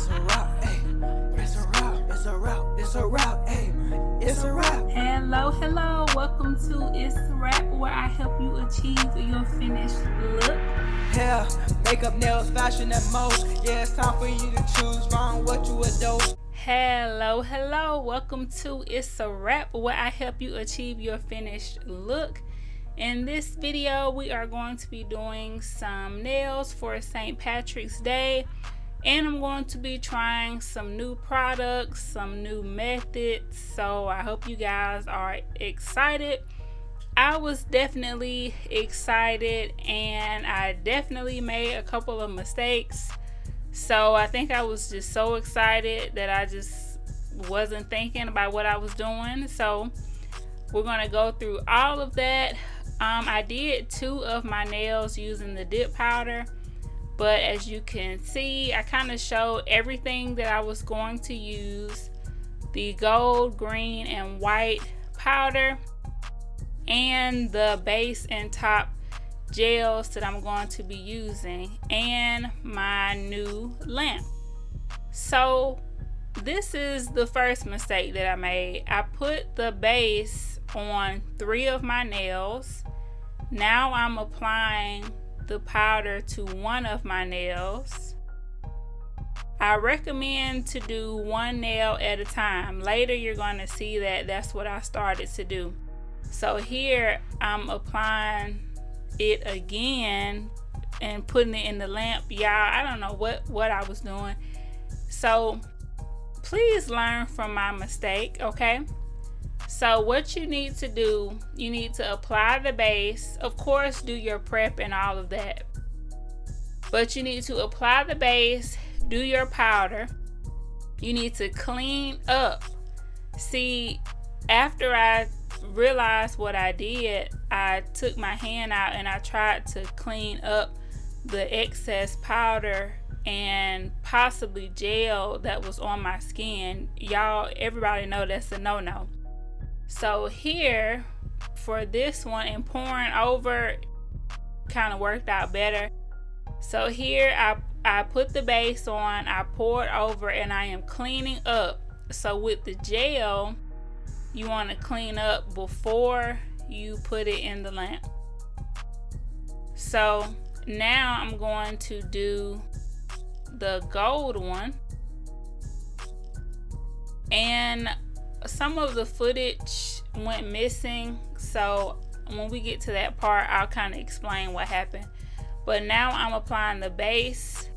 It's a wrap, ayy. It's a wrap, it's a wrap, it's a wrap, ayy. It's a wrap. Hello, welcome to Itz Sirap, where I help you achieve your finished look. Hair, makeup, nails, fashion, and most. Yeah, it's time for you to choose from what you adore. Hello, welcome to Itz Sirap, where I help you achieve your finished look. In this video, we are going to be doing some nails for St. Patrick's Day, and I'm going to be trying some new products, some new methods, so I hope you guys are excited. I was definitely excited, and I definitely made a couple of mistakes, so I think I was just so excited that I just wasn't thinking about what I was doing. So we're going to go through all of that. I did 2 of my nails using the dip powder, but as you can see, I kind of showed everything that I was going to use: the gold, green, and white powder, and the base and top gels that I'm going to be using, and my new lamp. So this is the first mistake that I made. I put the base on 3 of my nails. Now I'm applying the powder to 1 of my nails. I recommend to do 1 nail at a time. Later you're going to see that that's what I started to do. So here I'm applying it again and putting it in the lamp. Y'all, I don't know what I was doing. So please learn from my mistake, okay? So what you need to do, you need to apply the base. Of course, do your prep and all of that. But you need to apply the base, do your powder. You need to clean up. See, after I realized what I did, I took my hand out and I tried to clean up the excess powder and possibly gel that was on my skin. Y'all, everybody know that's a no-no. So here, for this one, and pouring over kind of worked out better. So here I put the base on, I poured over, and I am cleaning up. So with the gel, you want to clean up before you put it in the lamp. So now I'm going to do the gold one, and some of the footage went missing, so when we get to that part I'll kind of explain what happened. But now I'm applying the base,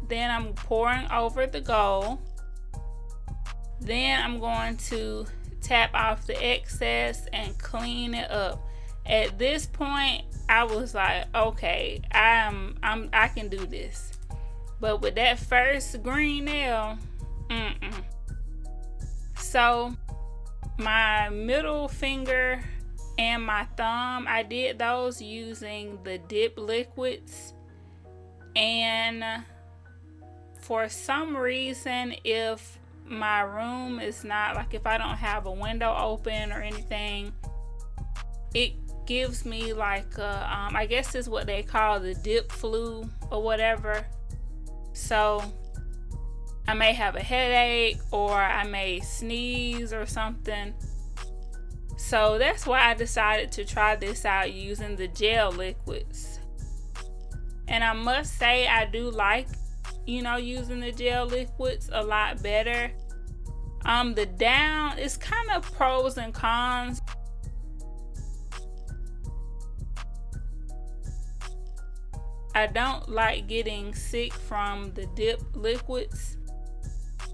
then I'm pouring over the gold, then I'm going to tap off the excess and clean it up. At this point I was like, okay, I can do this. But with that first green nail, So my middle finger and my thumb, I did those using the dip liquids. And for some reason, if my room is not, like if I don't have a window open or anything, it gives me like a, I guess it's what they call the dip flu or whatever. So I may have a headache, or I may sneeze or something. So that's why I decided to try this out using the gel liquids. And I must say I do like, using the gel liquids a lot better. The down is kind of pros and cons. I don't like getting sick from the dip liquids.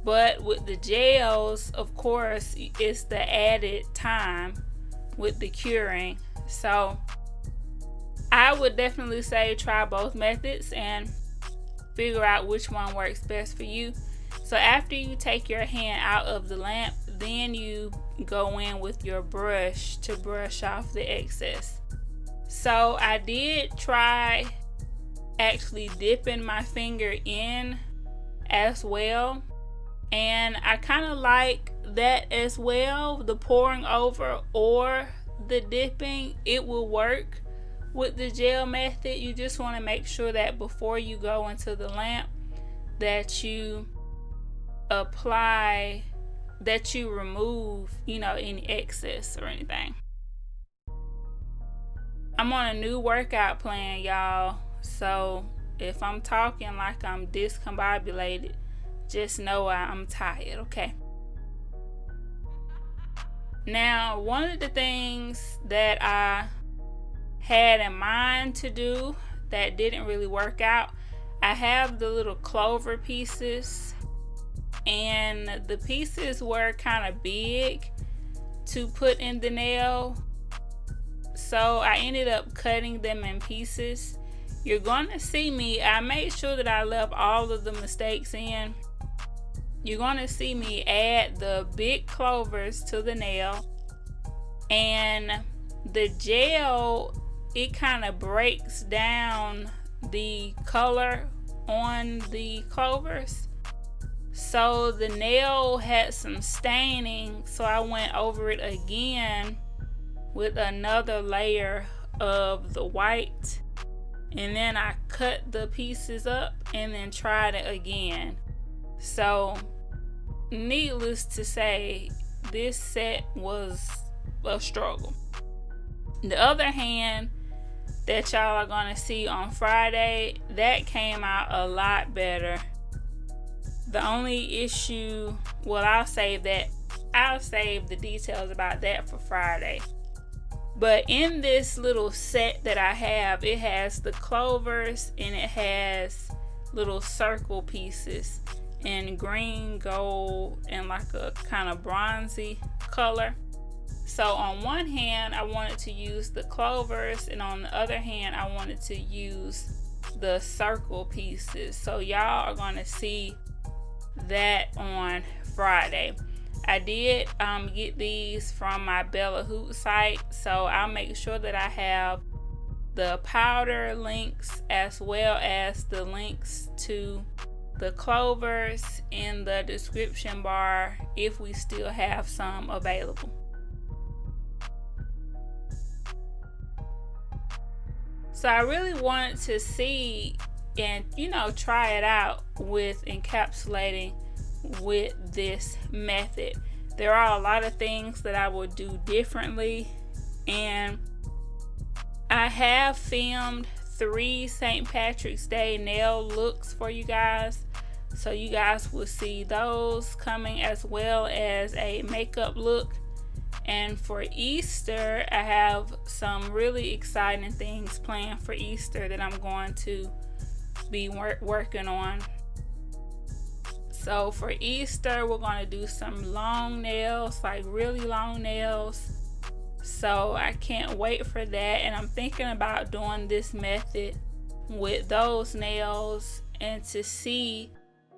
But with the gels, of course, it's the added time with the curing. So I would definitely say try both methods and figure out which one works best for you. So after you take your hand out of the lamp, then you go in with your brush to brush off the excess. So I did try actually dipping my finger in as well. And I kind of like that as well, the pouring over or the dipping. It will work with the gel method. You just want to make sure that before you go into the lamp that you apply, that you remove, any excess or anything. I'm on a new workout plan, y'all, so if I'm talking like I'm discombobulated, just know I'm tired, okay? Now, one of the things that I had in mind to do that didn't really work out, I have the little clover pieces, and the pieces were kind of big to put in the nail, so I ended up cutting them in pieces. You're gonna see me, I made sure that I left all of the mistakes in. You're gonna see me add the big clovers to the nail, and the gel, it kind of breaks down the color on the clovers, so the nail had some staining, so I went over it again with another layer of the white, and then I cut the pieces up and then tried it again. So needless to say, this set was a struggle. The other hand that y'all are gonna see on Friday, that came out a lot better. The only issue, well, I'll save the details about that for Friday. But in this little set that I have, it has the clovers and it has little circle pieces in green, gold, and like a kind of bronzy color. So on one hand, I wanted to use the clovers, and on the other hand, I wanted to use the circle pieces. So y'all are gonna see that on Friday. I did get these from my Bella Hoot site, so I'll make sure that I have the powder links as well as the links to the clovers in the description bar if we still have some available. So I really wanted to see and try it out with encapsulating with this method. There are a lot of things that I would do differently, and I have filmed 3 St. Patrick's Day nail looks for you guys, so you guys will see those coming, as well as a makeup look. And for Easter, I have some really exciting things planned for Easter that I'm going to be working on. So for Easter, we're going to do some long nails, like really long nails. So I can't wait for that, and I'm thinking about doing this method with those nails, and to see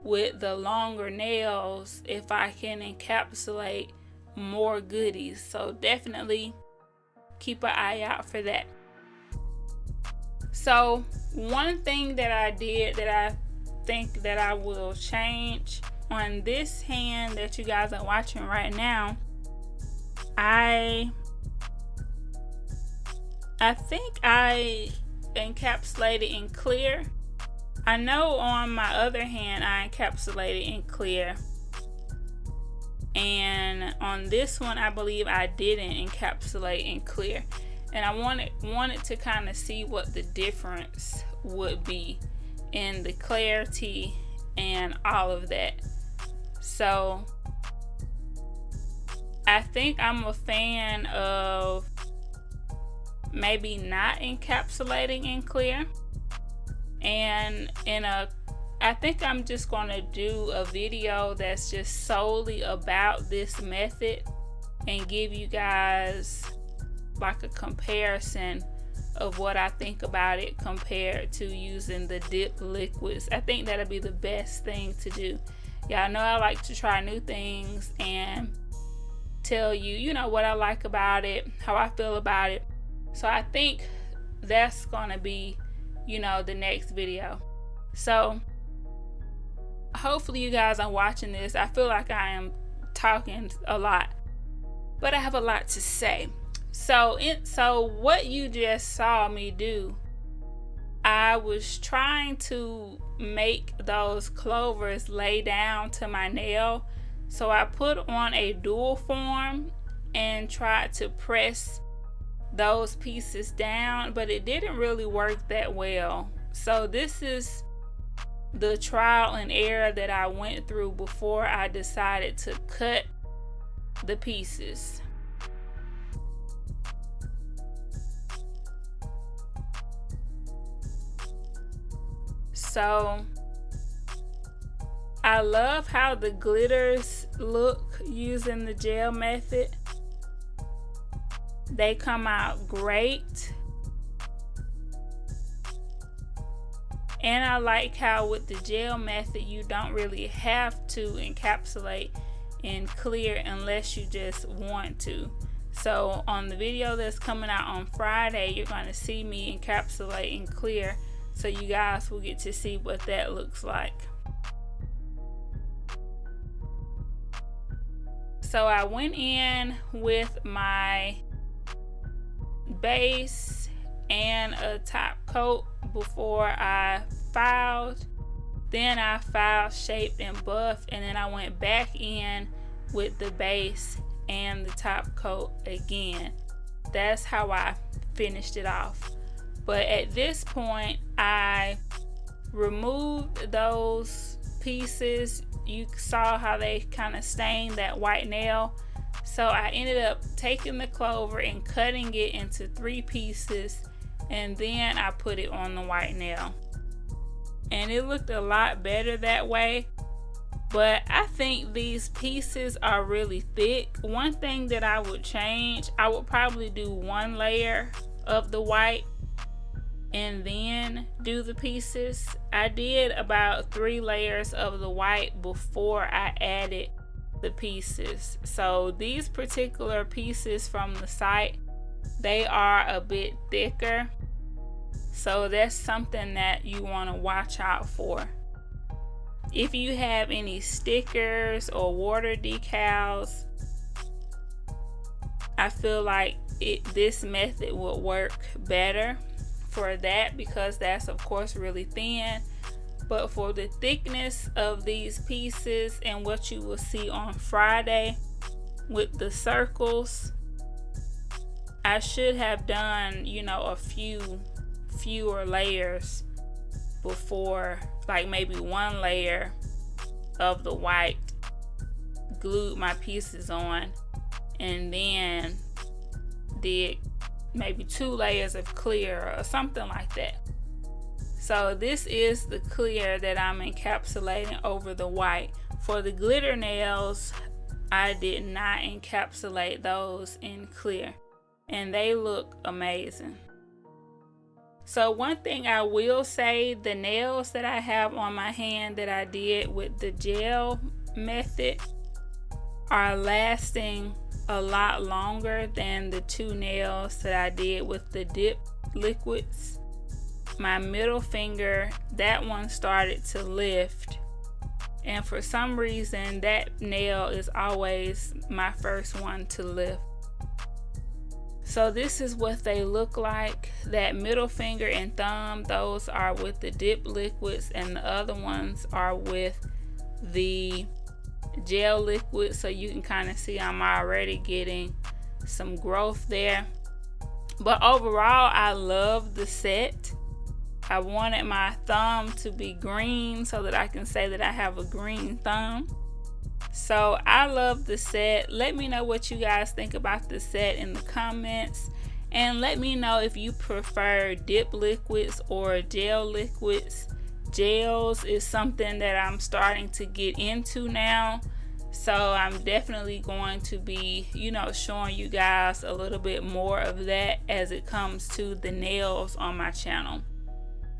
with the longer nails if I can encapsulate more goodies. So definitely keep an eye out for that. So one thing that I did that I think that I will change on this hand that you guys are watching right now, I think I encapsulated in clear. I know on my other hand I encapsulated in clear, and on this one I believe I didn't encapsulate in clear, and I wanted to kind of see what the difference would be in the clarity and all of that. So I think I'm a fan of maybe not encapsulating in clear, and I think I'm just gonna do a video that's just solely about this method and give you guys like a comparison of what I think about it compared to using the dip liquids. I think that'll be the best thing to do. Y'all know I like to try new things and tell you, what I like about it, how I feel about it. So I think that's gonna be, the next video. So hopefully you guys are watching this. I feel like I am talking a lot, but I have a lot to say. So what you just saw me do I was trying to make those clovers lay down to my nail, so I put on a dual form and tried to press those pieces down, but it didn't really work that well. So this is the trial and error that I went through before I decided to cut the pieces. So I love how the glitters look using the gel method. They come out great. And I like how with the gel method you don't really have to encapsulate in clear unless you just want to. So on the video that's coming out on Friday, you're going to see me encapsulate in clear, so you guys will get to see what that looks like. So I went in with my base and a top coat before I filed. Then I filed, shaped, and buffed, and then I went back in with the base and the top coat again. That's how I finished it off. But at this point, I removed those pieces. You saw how they kind of stained that white nail. So I ended up taking the clover and cutting it into 3 pieces, and then I put it on the white nail. And it looked a lot better that way. But I think these pieces are really thick. One thing that I would change, I would probably do 1 layer of the white and then do the pieces. I did about 3 layers of the white before I added the pieces. So these particular pieces from the site, they are a bit thicker. So that's something that you want to watch out for. If you have any stickers or water decals, I feel like this method would work better for that, because that's of course really thin. But for the thickness of these pieces and what you will see on Friday with the circles, I should have done, you know, a fewer layers before, like maybe 1 layer of the white, glued my pieces on, and then did maybe 2 layers of clear or something like that. So this is the clear that I'm encapsulating over the white. For the glitter nails, I did not encapsulate those in clear, and they look amazing. So one thing I will say, the nails that I have on my hand that I did with the gel method are lasting a lot longer than the 2 nails that I did with the dip liquids. My middle finger, that one started to lift, and for some reason that nail is always my first one to lift. So this is what they look like. That middle finger and thumb, those are with the dip liquids, and the other ones are with the gel liquid. So you can kind of see I'm already getting some growth there. But overall, I love the set. I wanted my thumb to be green so that I can say that I have a green thumb. So I love the set. Let me know what you guys think about the set in the comments, and let me know if you prefer dip liquids or gel liquids. Gels is something that I'm starting to get into now, so I'm definitely going to be, you know, showing you guys a little bit more of that as it comes to the nails on my channel.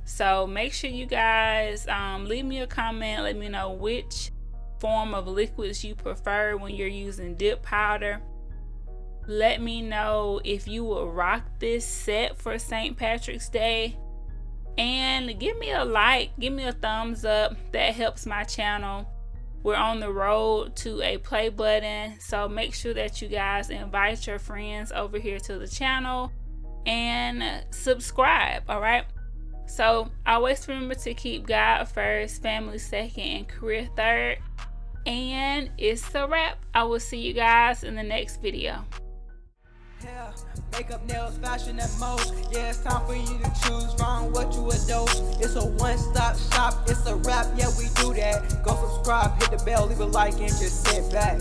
So make sure you guys leave me a comment. Let me know which form of liquids you prefer when you're using dip powder. Let me know if you will rock this set for St. Patrick's Day, and give me a like, give me a thumbs up. That helps my channel. We're on the road to a play button, so make sure that you guys invite your friends over here to the channel and subscribe. All right, So always remember to keep God first, family second, and career third. And it's a wrap. I will see you guys in the next video. Yeah, makeup, nails, fashion, and most. Yeah, it's time for you to choose wrong what you adore. It's a one-stop shop, it's a wrap, yeah, we do that. Go subscribe, hit the bell, leave a like, and just sit back.